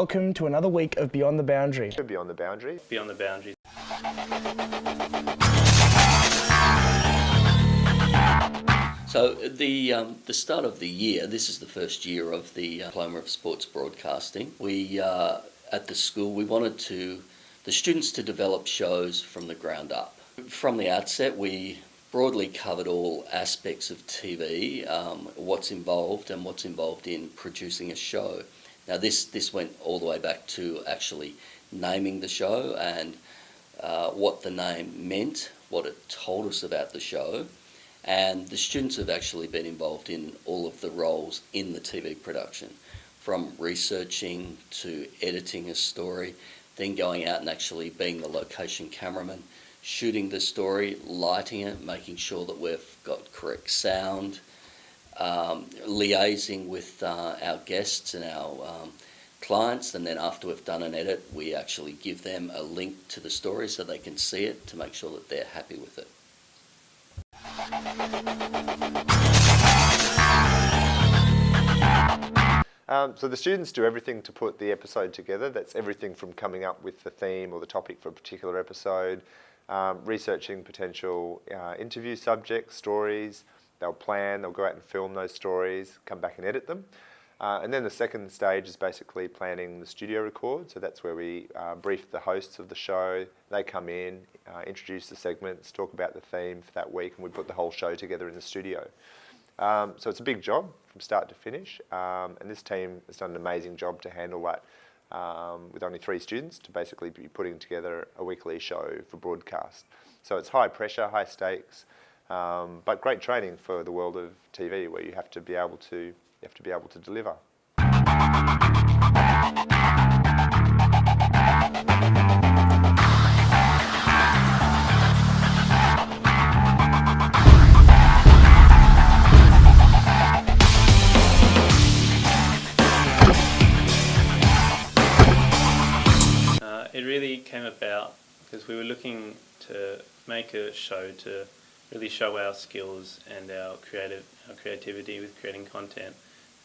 welcome to another week of Beyond the Boundary. Beyond the Boundary. Beyond the Boundary. So the start of the year, this is the first year of the Diploma of Sports Broadcasting. We, at the school, we wanted the students to develop shows from the ground up. From the outset, we broadly covered all aspects of TV, what's involved in producing a show. Now this went all the way back to actually naming the show and what the name meant, what it told us about the show. And the students have actually been involved in all of the roles in the TV production, from researching to editing a story, then going out and actually being the location cameraman, shooting the story, lighting it, making sure that we've got correct sound, liaising with our guests and our clients, and then after we've done an edit, we actually give them a link to the story so they can see it to make sure that they're happy with it. So the students do everything to put the episode together. That's everything from coming up with the theme or the topic for a particular episode, researching potential interview subjects, stories. They'll go out and film those stories, come back and edit them. And then the second stage is basically planning the studio record. So that's where we brief the hosts of the show. They come in, introduce the segments, talk about the theme for that week, and we put the whole show together in the studio. So it's a big job from start to finish. And this team has done an amazing job to handle that with only 3 students to basically be putting together a weekly show for broadcast. So it's high pressure, high stakes, but great training for the world of TV where you have to be able to deliver. It really came about because we were looking to make a show to really show our skills and our creativity with creating content.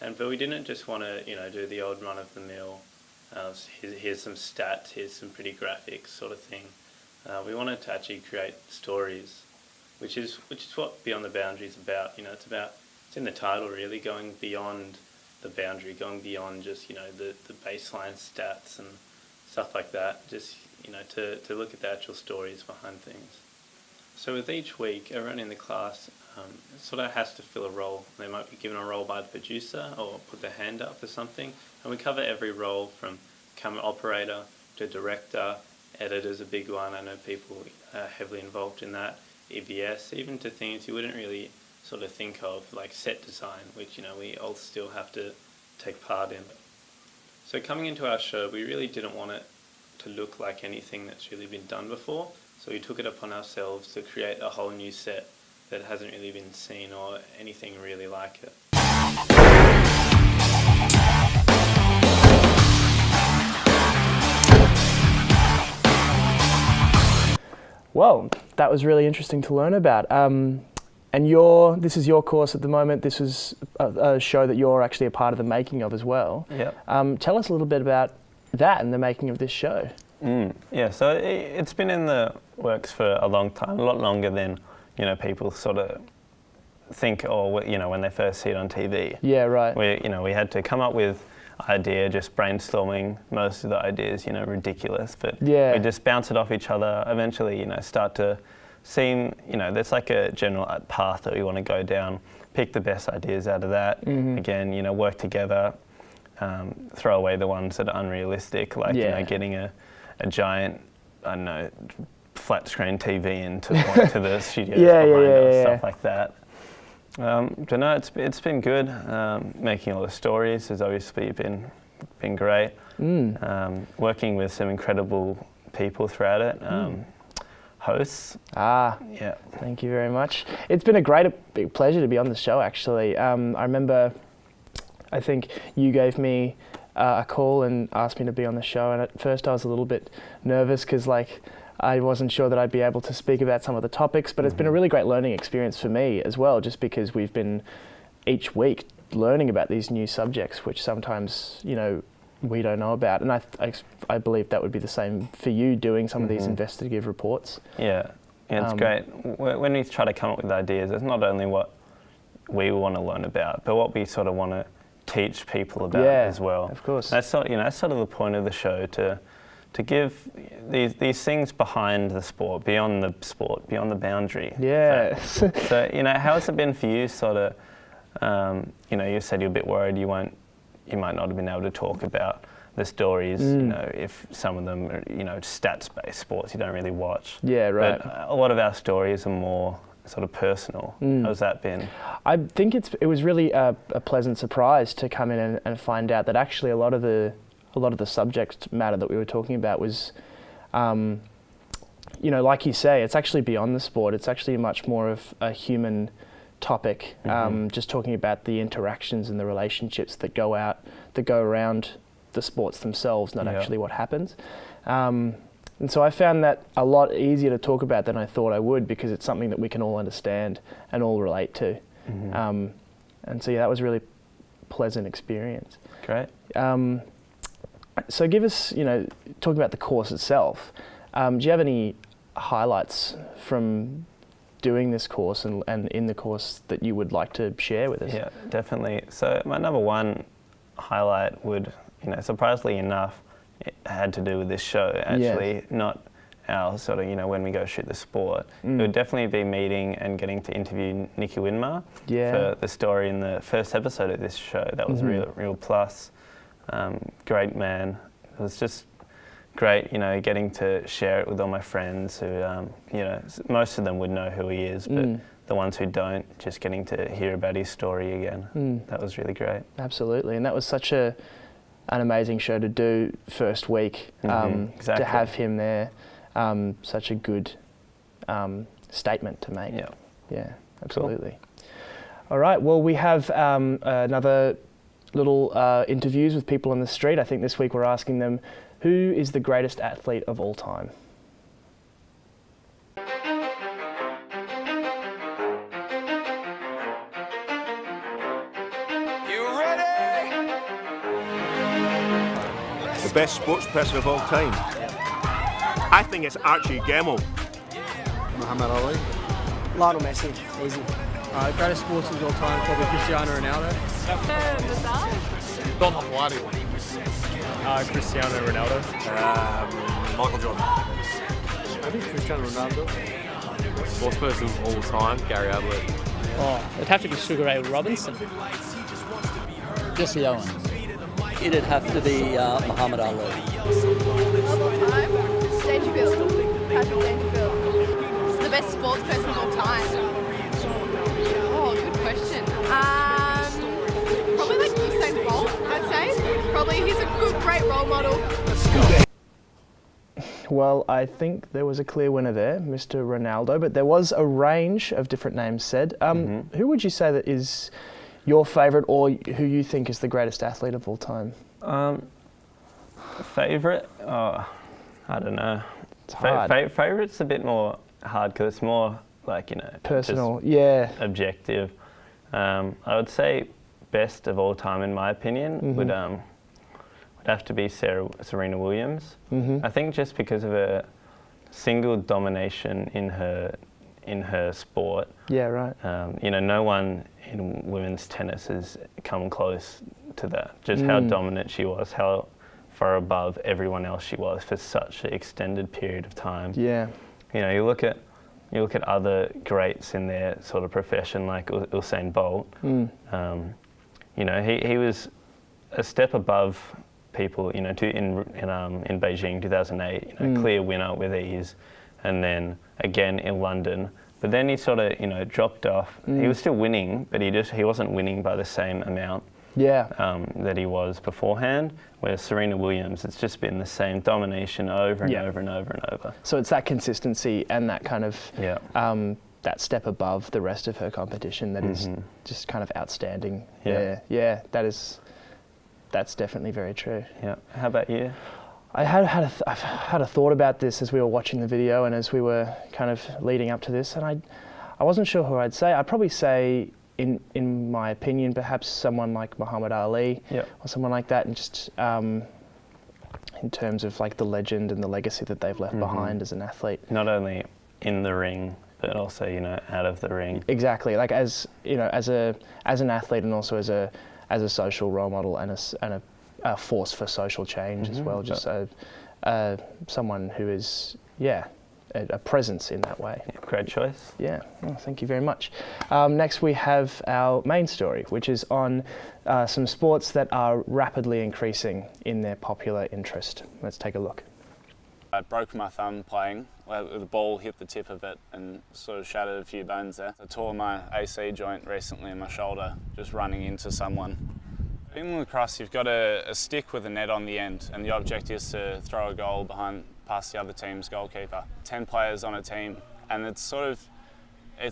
But we didn't just want to, do the old run-of-the-mill, here's some stats, here's some pretty graphics sort of thing. We wanted to actually create stories, which is what Beyond the Boundary is about. It's in the title really, going beyond the boundary, going beyond just, the baseline stats and stuff like that, just, to look at the actual stories behind things. So with each week, everyone in the class sort of has to fill a role. They might be given a role by the producer or put their hand up for something. And we cover every role from camera operator to director, editor's a big one. I know people are heavily involved in that. EBS, even to things you wouldn't really sort of think of, like set design, which, we all still have to take part in. So coming into our show, we really didn't want it to look like anything that's really been done before. So we took it upon ourselves to create a whole new set that hasn't really been seen or anything really like it. Well, that was really interesting to learn about. And this is your course at the moment. This is a show that you're actually a part of the making of as well. Yep. Tell us a little bit about that and the making of this show. Yeah, so it's been in the works for a long time, a lot longer than, people sort of think or, when they first see it on TV. Yeah, right. We had to come up with idea, just brainstorming most of the ideas, ridiculous, but yeah. We just bounce it off each other, eventually, start to seem, there's like a general path that we want to go down, pick the best ideas out of that, again, work together, throw away the ones that are unrealistic, like, getting a giant, I don't know, flat screen TV into the studios behind us, stuff like that. But no, it's been good. Making all the stories has obviously been great. Working with some incredible people throughout it. Hosts. Yeah. Thank you very much. It's been a big pleasure to be on the show, actually. I remember, I think you gave me a call and asked me to be on the show, and at first I was a little bit nervous because I wasn't sure that I'd be able to speak about some of the topics, but it's been a really great learning experience for me as well, just because we've been each week learning about these new subjects, which sometimes, we don't know about. And I believe that would be the same for you doing some of these investigative reports. Yeah, it's great. When we try to come up with ideas, it's not only what we want to learn about, but what we sort of want to teach people about as well. Of course. That's sort, that's sort of the point of the show, to give these things behind the sport, beyond the boundary. Yeah. So how has it been for you? Sort of, you said you're a bit worried you might not have been able to talk about the stories. If some of them are, stats-based sports you don't really watch. Yeah, right. But a lot of our stories are more sort of personal. How's that been? I think it was really a pleasant surprise to come in and find out that actually a lot of the subject matter that we were talking about was, like you say, it's actually beyond the sport. It's actually much more of a human topic. Just talking about the interactions and the relationships that go around the sports themselves, not actually what happens. And so I found that a lot easier to talk about than I thought I would, because it's something that we can all understand and all relate to. And so that was a really pleasant experience. Great. So give us, talking about the course itself, do you have any highlights from doing this course and in the course that you would like to share with us? Yeah, definitely. So my number one highlight would, surprisingly enough, it had to do with this show, actually, not our sort of, when we go shoot the sport. It would definitely be meeting and getting to interview Nicky Winmar for the story in the first episode of this show. That was a real plus. Great man. It was just great, getting to share it with all my friends who, most of them would know who he is, but the ones who don't, just getting to hear about his story again. That was really great. Absolutely, and that was such an amazing show to do first week. Exactly. To have him there, such a good statement to make. Yeah, absolutely. Cool. All right, well, we have another little interviews with people on the street. I think this week we're asking them, who is the greatest athlete of all time? The best sports person of all time? I think it's Archie Gemmill. Muhammad Ali. Lionel Messi, easy. Greatest sportsman of all time, probably Cristiano Ronaldo. Nadal. Don Hammadi. Cristiano Ronaldo. Michael Jordan. I think Cristiano Ronaldo. Sports person of all time, Gary Ablett. Oh, it'd have to be Sugar Ray Robinson. Jesse Owens. It'd have to be Muhammad Ali. Of all time? Dangerfield. Patrick Dangerfield. The best sports person of all time. Oh, good question. Probably like Usain Bolt, I'd say. Probably he's a great role model. Well, I think there was a clear winner there, Mr. Ronaldo, but there was a range of different names said. Who would you say that is your favourite, or who you think is the greatest athlete of all time? Favourite? Oh, I don't know. It's hard. Favourite's a bit more hard because it's more like, personal, objective. I would say best of all time, in my opinion, would have to be Serena Williams. I think just because of her single domination in her sport. Yeah, right. No one in women's tennis has come close to that. Just how dominant she was, how far above everyone else she was for such an extended period of time. Yeah. You look at other greats in their sort of profession, like Usain Bolt. He was a step above people. In Beijing 2008, clear winner with ease, and then again in London. But then he sort of dropped off. He was still winning, but he wasn't winning by the same amount. That he was beforehand. Whereas Serena Williams, it's just been the same domination over and over and over and over. So it's that consistency and that kind of that step above the rest of her competition that is just kind of outstanding. Yeah, that's definitely very true. Yeah. How about you? I've had a thought about this as we were watching the video and as we were kind of leading up to this, and I wasn't sure who I'd say. I'd probably say in my opinion, perhaps someone like Muhammad Ali or someone like that, and just in terms of like the legend and the legacy that they've left behind as an athlete. Not only in the ring, but also, you know, out of the ring. Exactly. Like as an athlete, and also as a social role model, and a force for social change as well. Just someone who is a presence in that way. Yeah, great choice. Yeah, oh, thank you very much. Next we have our main story, which is on some sports that are rapidly increasing in their popular interest. Let's take a look. I broke my thumb playing. The ball hit the tip of it and sort of shattered a few bones there. I tore my AC joint recently in my shoulder, just running into someone. In lacrosse, you've got a stick with a net on the end, and the object is to throw a goal past the other team's goalkeeper. 10 players on a team, and it's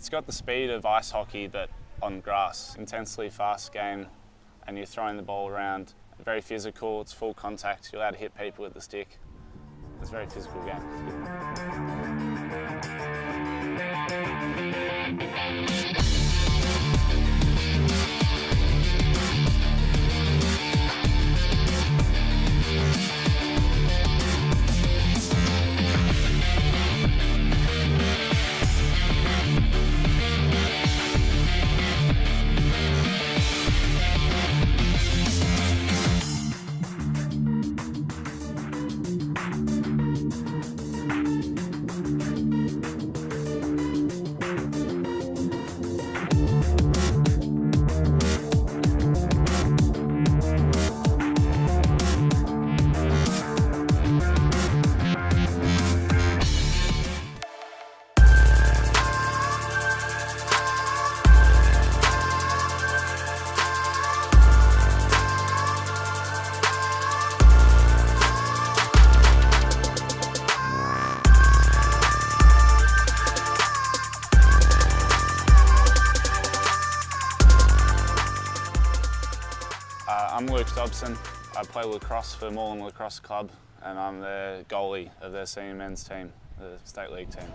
got the speed of ice hockey but on grass. Intensely fast game, and you're throwing the ball around. Very physical, it's full contact, you're allowed to hit people with the stick. It's a very physical game. I'm Luke Dobson. I play lacrosse for Moreland Lacrosse Club, and I'm the goalie of their senior men's team, the state league team.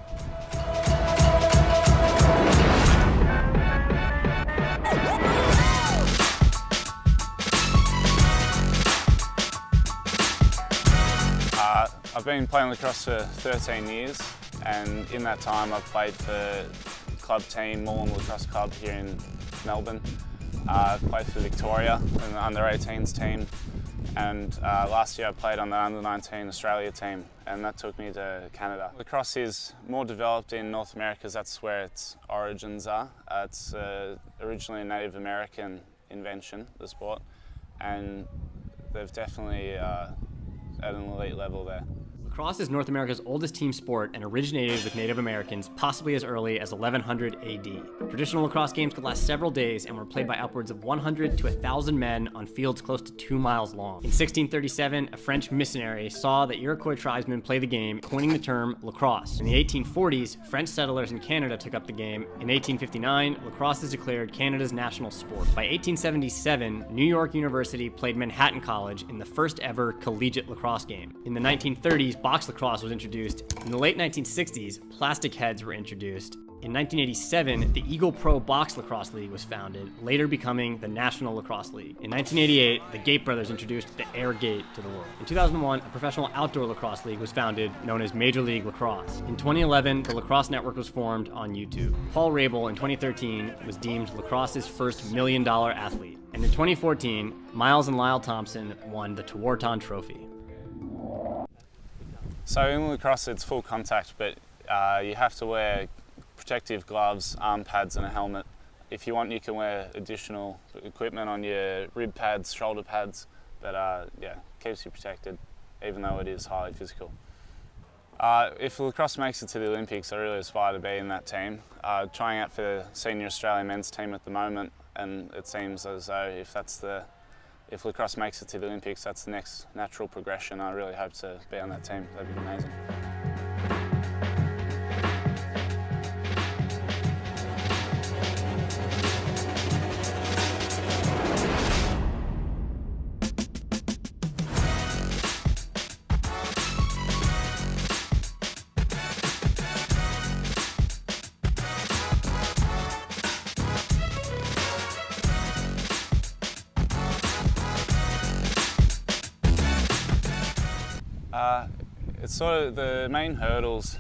I've been playing lacrosse for 13 years, and in that time I've played for club team Moreland Lacrosse Club here in Melbourne. I've played for Victoria in the under-18s team, and last year I played on the under-19 Australia team, and that took me to Canada. Lacrosse is more developed in North America, as that's where its origins are. It's originally a Native American invention, the sport, and they've definitely at an elite level there. Lacrosse is North America's oldest team sport and originated with Native Americans possibly as early as 1100 AD. Traditional lacrosse games could last several days and were played by upwards of 100 to 1,000 men on fields close to 2 miles long. In 1637, a French missionary saw that Iroquois tribesmen play the game, coining the term lacrosse. In the 1840s, French settlers in Canada took up the game. In 1859, lacrosse is declared Canada's national sport. By 1877, New York University played Manhattan College in the first ever collegiate lacrosse game. In the 1930s, box lacrosse was introduced. In the late 1960s, plastic heads were introduced. In 1987, the Eagle Pro Box Lacrosse League was founded, later becoming the National Lacrosse League. In 1988, the Gate brothers introduced the Air Gate to the world. In 2001, a professional outdoor lacrosse league was founded, known as Major League Lacrosse. In 2011, the Lacrosse Network was formed on YouTube. Paul Rabel in 2013 was deemed lacrosse's first $1 million athlete. And in 2014, Miles and Lyle Thompson won the Tewaaraton Trophy. So in lacrosse it's full contact, but you have to wear protective gloves, arm pads and a helmet. If you want, you can wear additional equipment on your rib pads, shoulder pads, but keeps you protected, even though it is highly physical. If lacrosse makes it to the Olympics, I really aspire to be in that team. Trying out for the senior Australian men's team at the moment, and it seems as though if lacrosse makes it to the Olympics, that's the next natural progression. I really hope to be on that team. That'd be amazing. It's sort of the main hurdles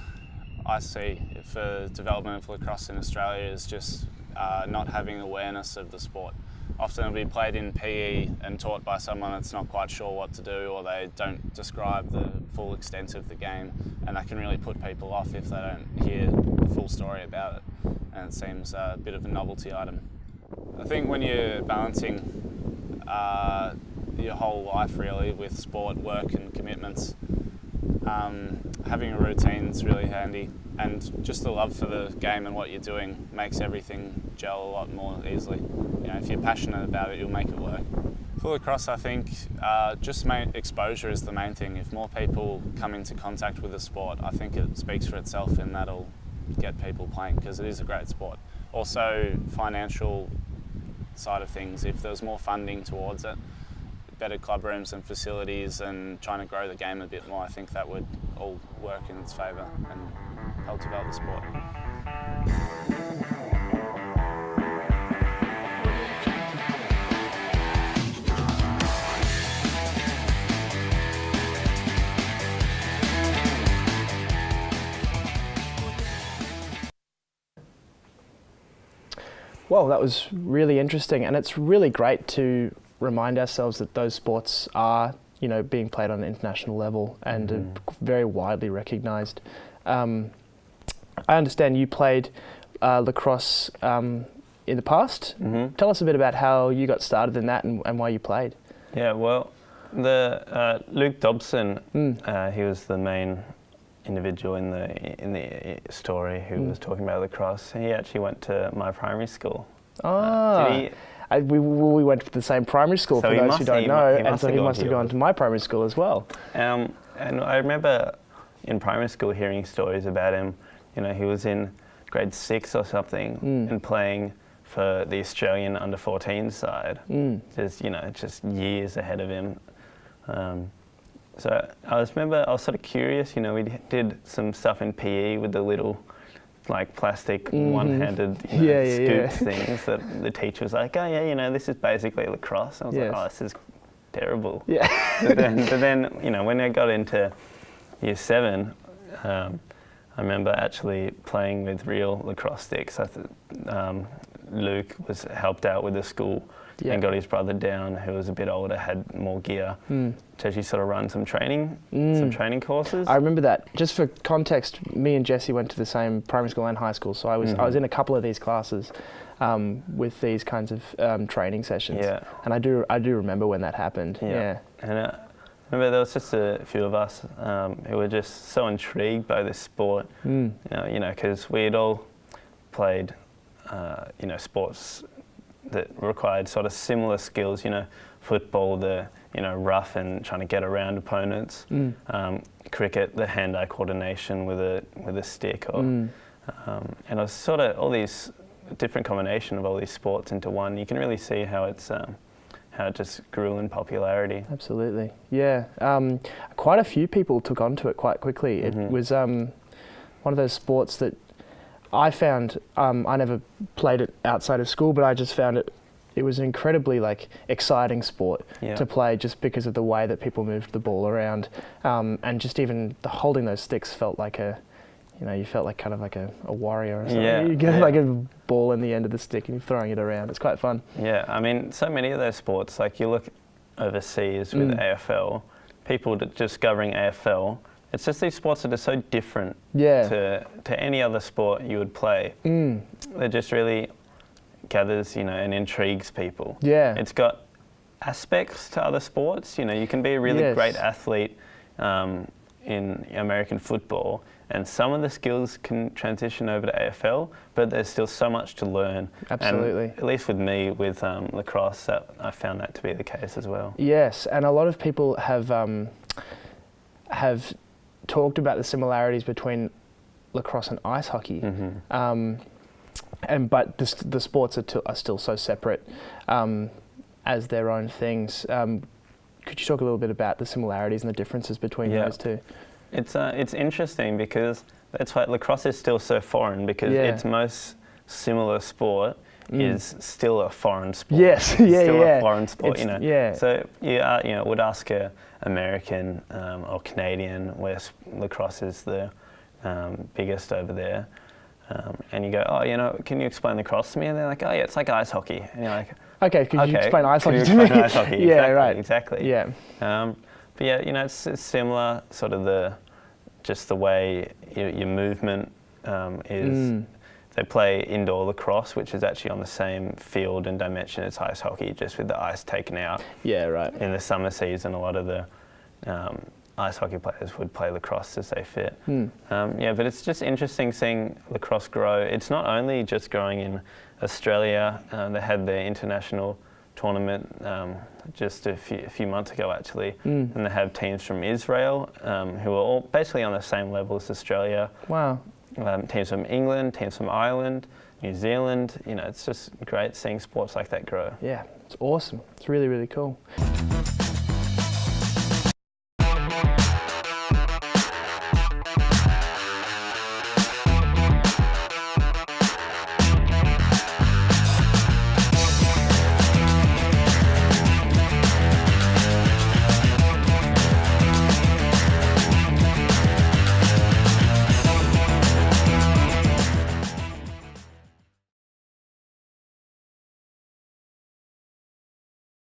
I see for development of lacrosse in Australia is just not having awareness of the sport. Often it'll be played in PE and taught by someone that's not quite sure what to do, or they don't describe the full extent of the game, and that can really put people off if they don't hear the full story about it, and it seems a bit of a novelty item. I think when you're balancing your whole life really with sport, work and commitments, having a routine is really handy, and just the love for the game and what you're doing makes everything gel a lot more easily. You know, if you're passionate about it, you'll make it work. For lacrosse, I think just exposure is the main thing. If more people come into contact with the sport, I think it speaks for itself, and that'll get people playing because it is a great sport. Also, financial side of things, if there's more funding towards it, better club rooms and facilities, and trying to grow the game a bit more, I think that would all work in its favour and help develop the sport. Well, that was really interesting, and it's really great to remind ourselves that those sports are, you know, being played on an international level and are very widely recognised. I understand you played lacrosse in the past. Tell us a bit about how you got started in that and why you played. Yeah, well, the Luke Dobson, he was the main individual in the story who was talking about lacrosse. He actually went to my primary school. We went to the same primary school, so for those who don't know, and so he must have gone to my primary school as well. And I remember in primary school hearing stories about him. You know, he was in grade 6 or something and playing for the Australian under-14 side. Just years ahead of him. So I was sort of curious. You know, we did some stuff in PE with the little, like, plastic one-handed scoop things that the teacher was like, oh yeah, you know, this is basically lacrosse. I was like, oh, this is terrible. Yeah. but then, you know, when I got into year 7, I remember actually playing with real lacrosse sticks. Luke was helped out with the school and got his brother down, who was a bit older, had more gear, to actually sort of run some training courses. I remember that. Just for context, me and Jesse went to the same primary school and high school, so I was in a couple of these classes with these kinds of training sessions. Yeah. And I do remember when that happened. Yeah. And I remember there was just a few of us who were just so intrigued by this sport. You know, because we had all played, sports that required sort of similar skills, you know, football, the, you know, rough and trying to get around opponents, cricket, the hand-eye coordination with a stick, or, and it was sort of all these different combination of all these sports into one. You can really see how it's how it just grew in popularity. Absolutely, yeah. Quite a few people took onto it quite quickly. It was one of those sports that I found, I never played it outside of school, but I just found it was an incredibly, like, exciting sport to play, just because of the way that people moved the ball around, and just even the holding those sticks felt like you felt like kind of like a warrior or something. Yeah, you get like a ball in the end of the stick and you're throwing it around. It's quite fun. Yeah, I mean, so many of those sports, like you look overseas with AFL, people discovering AFL, it's just these sports that are so different to any other sport you would play. It just really gathers, you know, and intrigues people. Yeah. It's got aspects to other sports. You know, you can be a really great athlete in American football, and some of the skills can transition over to AFL, but there's still so much to learn. Absolutely. And at least with me, with lacrosse, I found that to be the case as well. Yes, and a lot of people have talked about the similarities between lacrosse and ice hockey, but the sports are still so separate as their own things. Could you talk a little bit about the similarities and the differences between those two? It's interesting because that's why lacrosse is still so foreign, because its most similar sport is still a foreign sport. Yes, It's yeah, still yeah. a foreign sport, It's- yeah. So you would ask a American or Canadian where lacrosse is the biggest over there, and you go, oh, can you explain lacrosse to me? And they're like, oh yeah, it's like ice hockey. And you're like, Okay, could you explain ice can hockey you to me? explain ice hockey? Yeah, Exactly, right. Exactly. Yeah. But yeah, it's similar, sort of just the way your movement is. They play indoor lacrosse, which is actually on the same field and dimension as ice hockey, just with the ice taken out. Yeah, right. In the summer season, a lot of the ice hockey players would play lacrosse as they fit. But it's just interesting seeing lacrosse grow. It's not only just growing in Australia. They had their international tournament just a few months ago, actually, and they have teams from Israel who are all basically on the same level as Australia. Wow. Teams from England, teams from Ireland, New Zealand. It's just great seeing sports like that grow. Yeah, it's awesome. It's really, really cool.